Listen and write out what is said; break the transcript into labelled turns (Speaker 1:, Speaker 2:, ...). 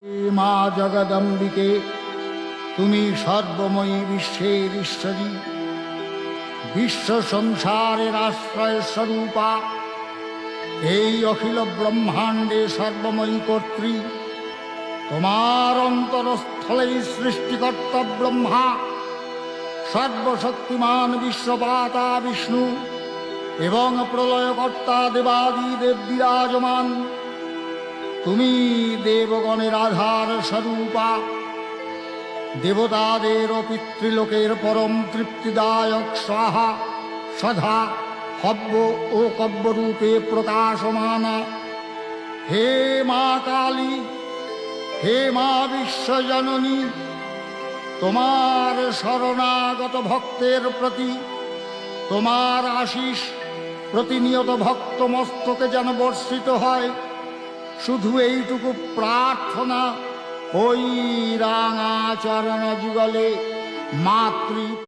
Speaker 1: হে মা জগদম্বিকে, তুমি সর্বময়ী বিশ্বের ঈশ্বরী, বিশ্ব সংসারের আশ্রয় স্বরূপা, এই অখিল ব্রহ্মাণ্ডে সর্বময়ী কর্ত্রী। তোমার অন্তরস্থলেই সৃষ্টিকর্তা ব্রহ্মা, সর্বশক্তিমান বিশ্বপাতা বিষ্ণু এবং প্রলয়কর্তা দেবাদিদেব বিরাজমান। তুমি দেবগণের আধার স্বরূপা, দেবতাদের ও পিতৃলোকের পরম তৃপ্তিদায়ক স্বাহা সধা হব্য ও কব্যরূপে প্রকাশমানা। হে মা কালী, হে মা বিশ্বজননী, তোমার শরণাগত ভক্তের প্রতি তোমার আশিস প্রতিনিয়ত ভক্ত মস্তকে যেন বর্ষিত হয়। শুধু এইটুকু প্রার্থনা, ওই রাঙা চরণ যুগলে মাতৃ